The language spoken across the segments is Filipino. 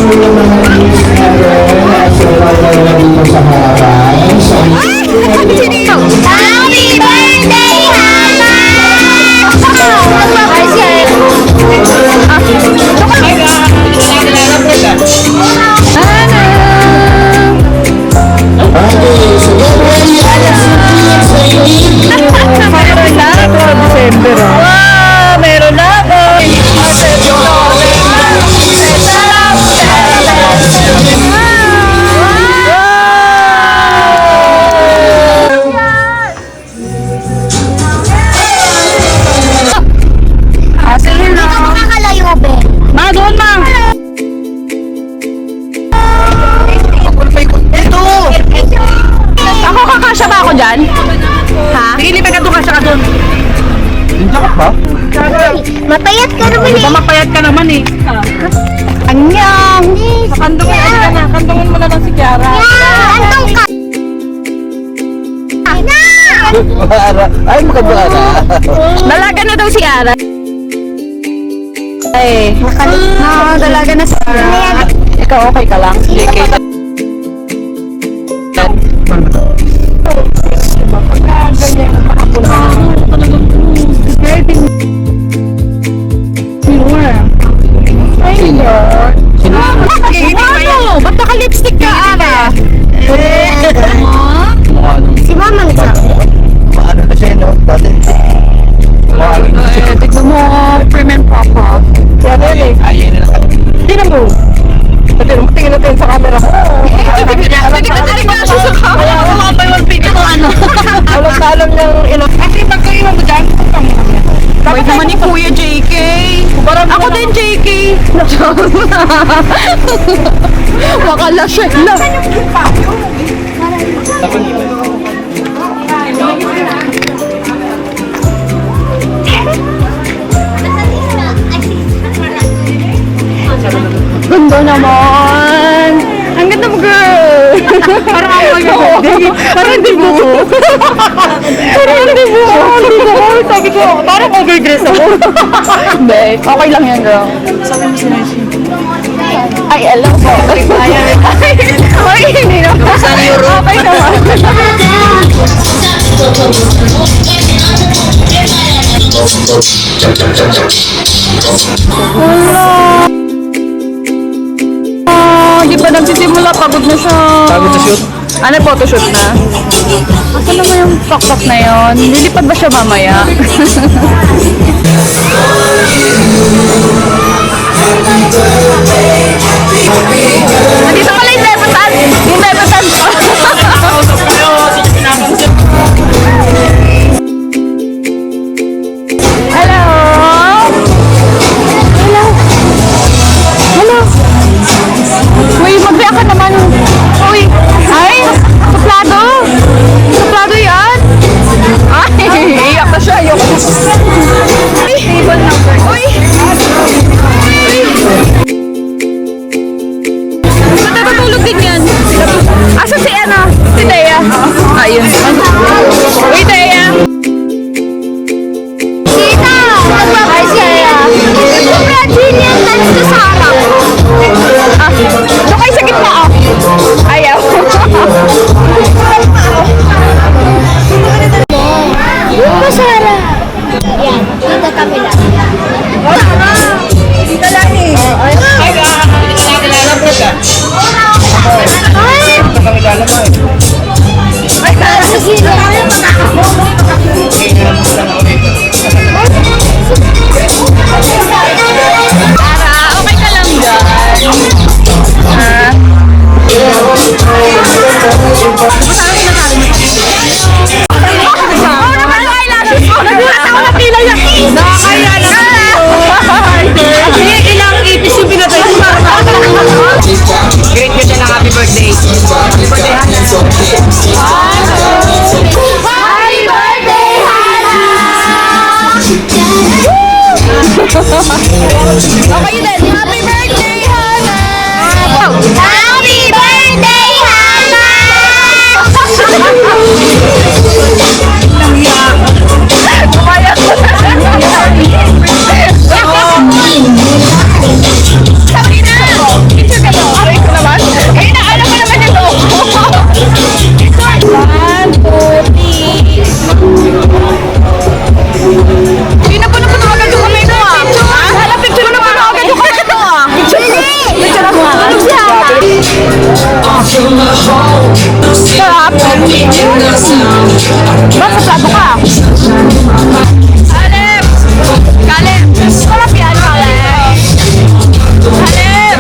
Happy birthday, Hana! Wow, meron na ako. Nakakalayo, be. Ma, doon ma. Ako kakasya ba ako dyan? Ha? Sige, lipat ka doon, kasya ka doon. Mapayat ka naman Di ba eh. mapayat ka naman eh? Anyang! Kantungin ka na. Kantungin mo na lang si Kiara. Antong ka! Ay, maganda na. Dalaga na daw si Ara. Ay, dalaga na si Ara. Ikaw okay ka lang? JK. Ano? Ba't naka-lipstick ka, Ara? Si Mama nga. Maano na siya, no? Dati. Tignan mo, prim and proper. Kaya rin eh. Ayun na lang. Tingnan mo. Tingnan natin sa camera. Hindi ka tayo kasi sa camera. Wala pa yung video ko ano. Alam na alam niyang ilang. Kasi pagkaiwan mo dyan, wait naman ni Kuya JK. Ako din JK. Wakala siya lang. Ganda naman! Ang ganda mo, girl! Parang ako mag-birthday. Parang di mo. Parang di mo. Sabi ko, parang overdress ako. Hindi, okay lang yan, girl. Sabi mo sila siya. Ay, alam ko. Ay, hindi naman. Okay naman. Wala. Hindi pa nagsisimula, pagod na siya. Pagod na shoot? Ano, photoshoot na? Asa naman yung pakpak na yun? Lilipad ba siya mamaya? Nandito pala yung Bebutan! Yung Bebutan! Hello! Hello! Hello! Uy, magbiya ka naman. Uy, ay, suplado. Suplado yan. Ay, iyak na siya. Yung table number. Uy. Uy. Sarap. Ba't sa plato ka? Kaleb! Kaleb! Sarap yan, Kaleb! Kaleb!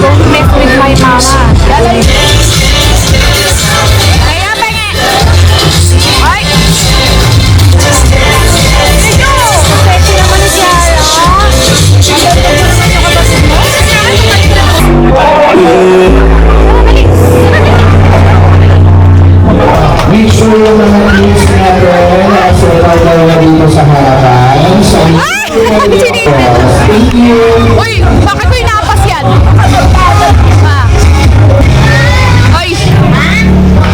Don't mess with my mama. Kaya pengen. Ay! Ito! Sexy naman ni Ciara. Make sure yung mga kids natin na survival na dito sa harapan. So, thank you. Uy! Bakit ko inapas yan? Ha? Uy!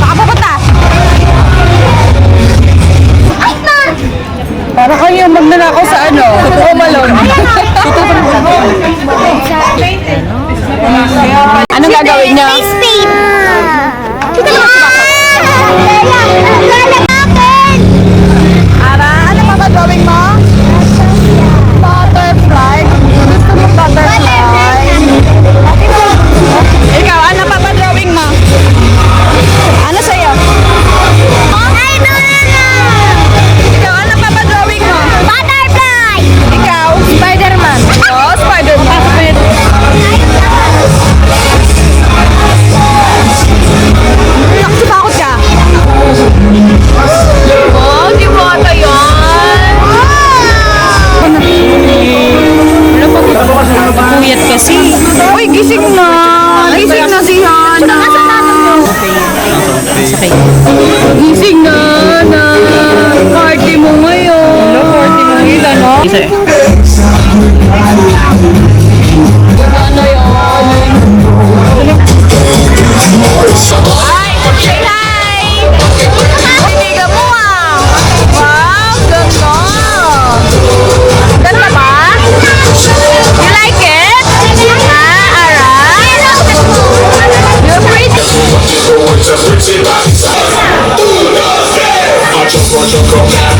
Baka pupunta! Para kayo magnanakaw sa ano? Home Alone. Anong gagawin niya? Face paint. Ara, ano pa ba drawing mo? Butterfly. Gusto mo butterfly? Ikaw, ano pa ba drawing mo? Ano sa'yo? Ikaw, ano pa ba drawing mo? Butterfly. Ikaw, Spider-Man. Oh, Spider-Man. Nakasipakot ka. Oh, di mo ata yun. Puyat kasi. Uy, gising na. Gising na si Hana. Gising na, na. Party mo ngayon. Party mo ngayon, no? Ano yun? Ay, say hi! Titigan mo ah! Wow, ganda! Ganda ba? You like it? Alright! You're pretty! Ikit yun? Gusto di mo mo yan?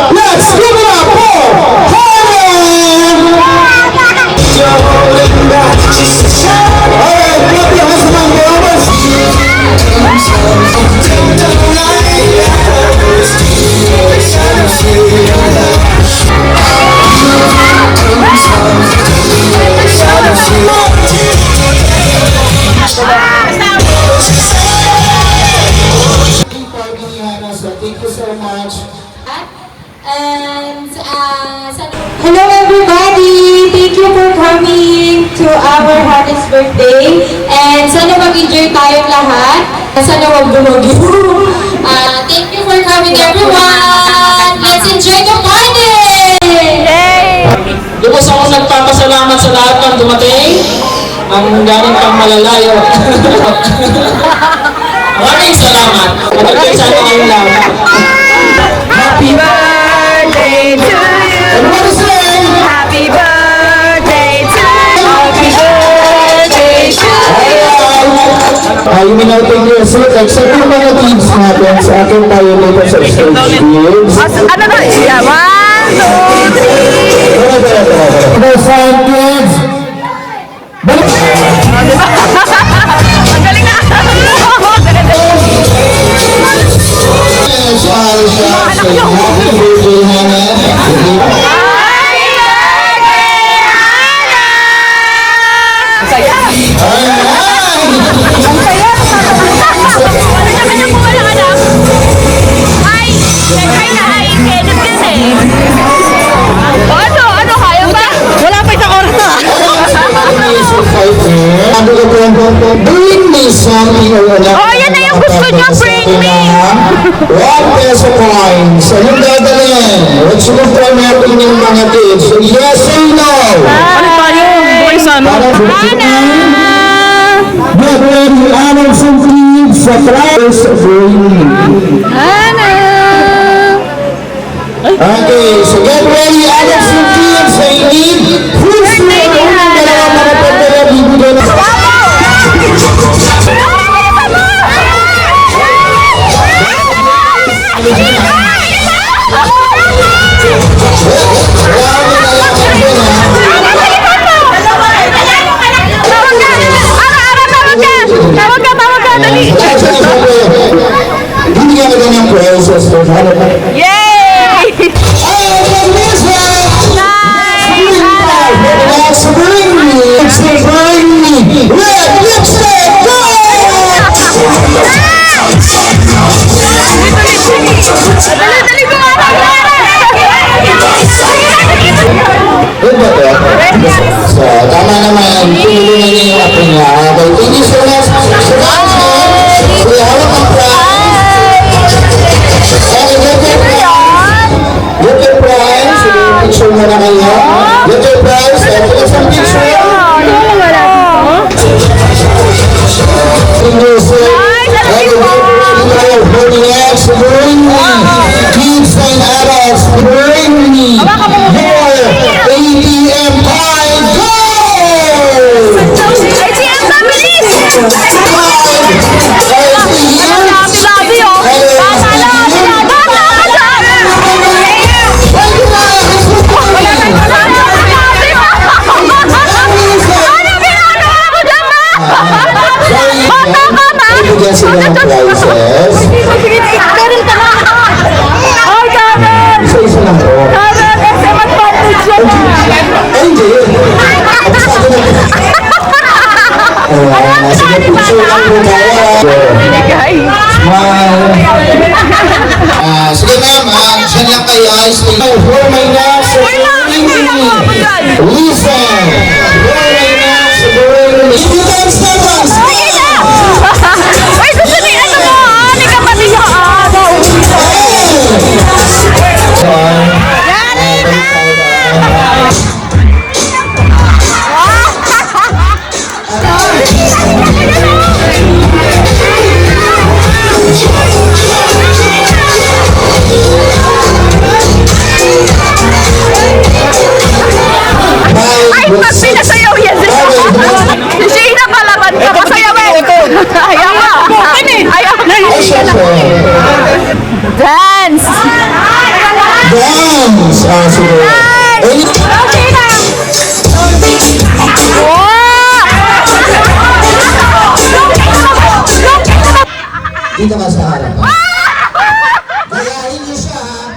Let's give it up for Holland! Alright, clap your hands among the others. Thank you so much. And hello everybody! Thank you for coming to our Hannah's birthday. And sana mag-enjoy tayong lahat. Sana wag dumagi. Thank you for coming everyone! Let's enjoy the party! Lubos ako nagpapasalamat sa lahat ng dumating. Ang galing pang malalayo. Maraming salamat. Magandang sana kayong lahat. Happy birthday to you! Everybody sing! Happy birthday to you! Happy birthday to you! You may now take your seat. Except yung mga kids natin sa akin tayo dito sa stage kids. Ano na? Yeah, 1, 2, 3! The fun kids. Ang galing na! Happy birthday, Hannah. Saya! Ang saya! Ano naman yung wala ka na? Ay! Siyempre na ay edit din eh! Ano? Kaya ba? Wala pa isang oras na! Bring me something or another. Oh, yan na yung gusto niyo, bring me! 1 peso coins. Anong dadalhin? What's your priority ng mga kids? Yes or no? Ano pa yun? Boys, ano? Get ready, honor some kids sa prize bring. Ana! Okay, so get ready, honor some picture muna kayo. Get your prize. Take some picture. Music. Holding hands. Bring me. Kids and adults. Bring me your ATM card. Go! ATM na, bilis! Labi-labi, oh! Bata lang! Bata lang! Bigyan sila ng prizes. Meron ka na! Ay, Karen! Isa-isa lang po. Karen, SM advantage yan! Ay, hindi. Sige, picture lang po tayo. Smile. Sige ma'am, dyan lang kayo. Stay for my nasa Listen. For my nasa If you can step up, smile. Ay, gusto ni ano mo, ah! Ni kapatid niya, ah! Ay, pag pinasayaw yan si Sheena palaban ka, masayawin! Ayaw mo! Ayaw mo! Dance! Dance. Sige. Sheena! Dito ka sa harap. Gayahin niyo siya, ha?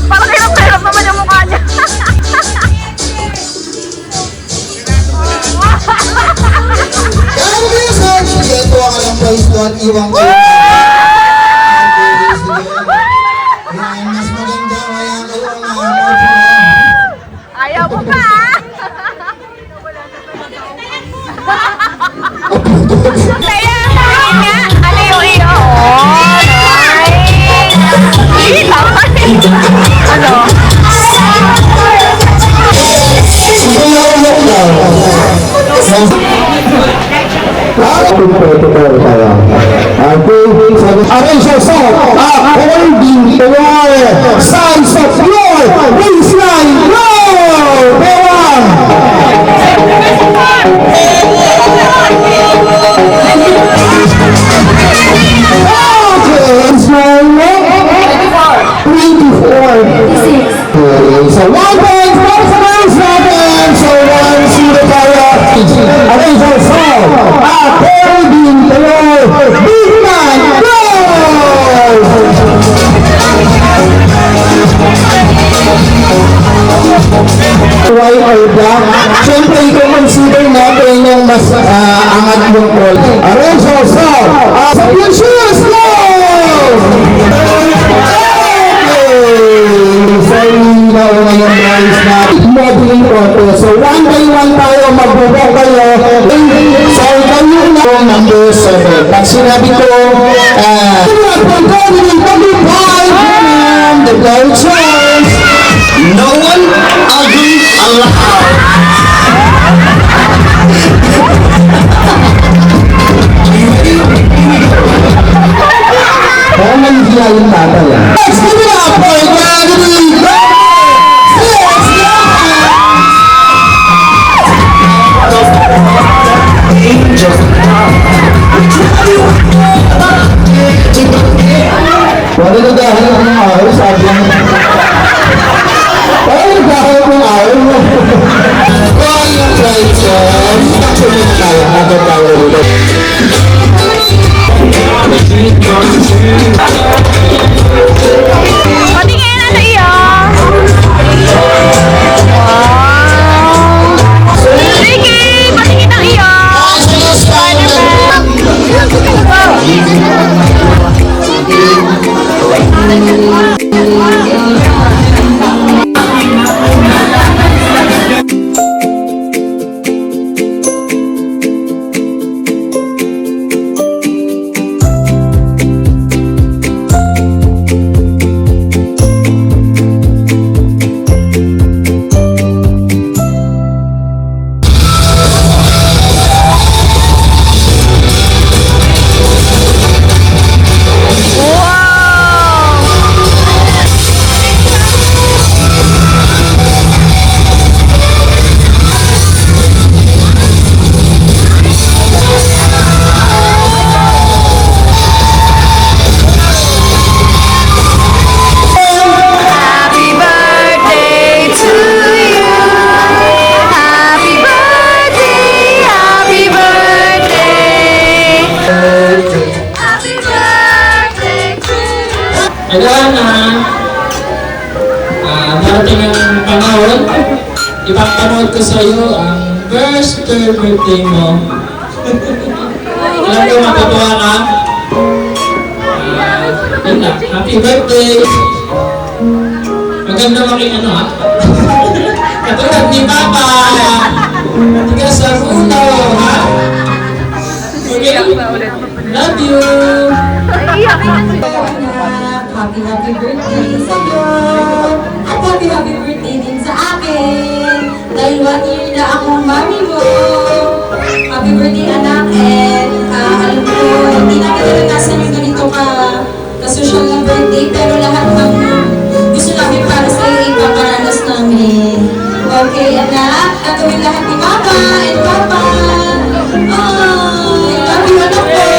Parang hirap-hirap naman yung mukha niya. Kaya mo yung sir. Sige, tuwa ka ng prize doon. Iwan ko. Yan, mas maganda. Kaya kayo ang Ayaw mo pa, Kaya, nga, ano yung iyo? Ano? Sige, iwan daw. Protocol tayo. Arrange yourself according to your signs of your baseline. Go! So 1 point for the second. So 1 zero tayo. Arrange yourself according to your baseline. Go! White or black. Siyempre, i-consider natin yung mas angat yung call. Arrange yourself. Substitutions, go! Okay. So, nauna yung prize na modeling auto. So, 1 by 1 tayo, magbubuo kayo. So, kayo na number 7. Pag sinabi ko, the blow chance. No one ugly allowed. Kaya nandiyan yung tatay yan. Let's give it up for Gravity! Wala na dahil ng araw, sabi mo. Wala na dahil ng araw mo. Kaya yung prices, actually na tayo, agad tayo ulit. Patingin, ano iyo? Ricky, patingin ang iyo! Wala na. Darating ang panahon, ipapanood ko sa iyo ang first birthday mo. Alam ko matutuwa ka. Yun lang. Happy birthday! Maganda making ano ha? Katulad ni Papa! Tigas sa ulo, ha? Okay? Love you! Happy birthday sa'yo! At happy birthday din sa akin! Dahil 1 year na akong mami mo! Happy birthday anak! And alam ko, hindi namin naranasan yung ganito ka-social na birthday, pero lahat ng gusto namin para sa iyo ipaparanas namin. Okay anak, gagawin lahat ni Mama and Papa! I love you anak ko!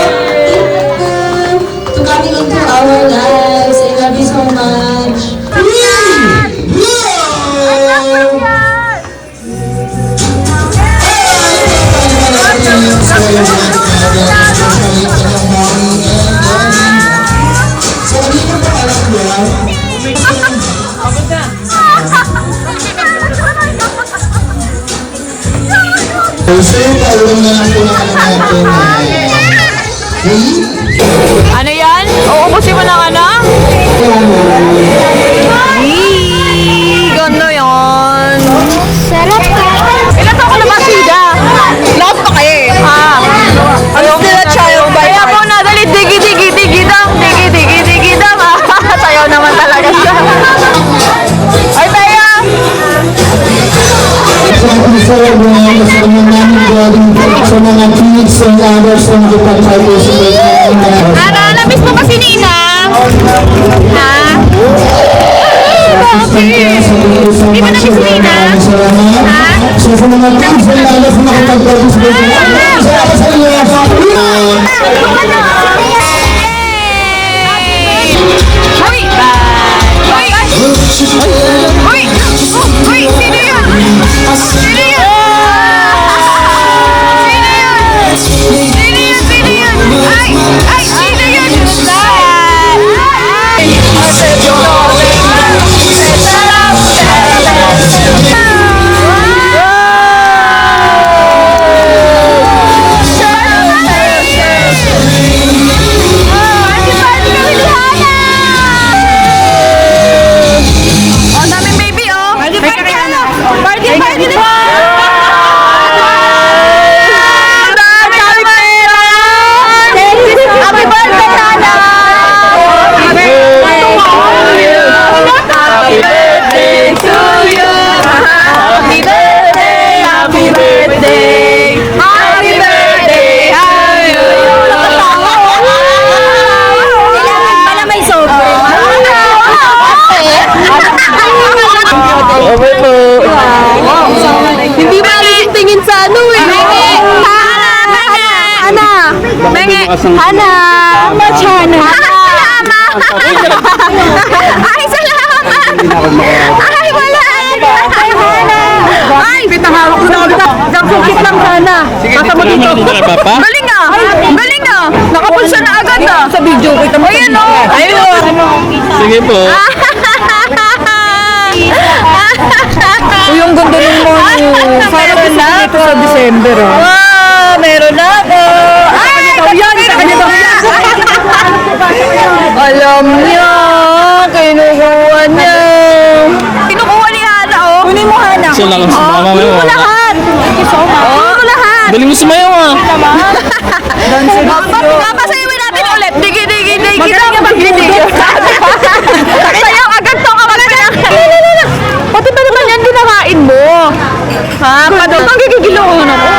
Thank you to coming into our lives. I love you so much. So, palong na lang po natin Ano yan? Uubusin mo ng ano? Ganda yan. Sarap ka. Ilan taon ka na ba, Sida? Lahat pa kayo eh. I'm still a child by heart. Kaya po nadali, digi-digi-digi-dam, digi-digi-digi-dam. Sayaw naman talaga siya. Ay, Bea! sa mga kasama namin galing sa mga kids and others na nakipag-participate. Ana, namiss mo ba si Nina? Ha? Bakit? Di ba namiss si Nina? Ha? So sa mga kids and others na nakipag-participate. Salamat sa inyo. Uy! Uy! Uy! Uy! Sino yun? Sino yun? Sino yun? Sino yun? Ay! Ay! Sino yun? Hindi ba tingin sa ano eh? Hana! Menge! Hana! Much Hana! Ay, salamat! Ay, wala! Ay, Hana! Ay, pitahawak ko na ulit. Sukit lang, Hana. Kasa mo dito. Galing ah! Galing ah! Nakapulsa na agad ah! Sa video ko ito. Ayun o! Ayun! Sige po. Yung ganda ng mga meron na ako sa December oh. Wow, meron na ako. Ay, yan, sa kanya daw yan. Alam niya, kinukuha niya. Kinukuha ni Hana oh. Kunin mo Hana. So lang sa mama mo. Kunin mo lahat. Kunin mo lahat. Dali mo sumayaw ah. Papasayawin natin ulit. Digi, digi, digi. Magaling ka mag-digi. Sayaw agad to kapag pati ba naman yan dinakain mo? Ha? Pati bang gigigiloon ako?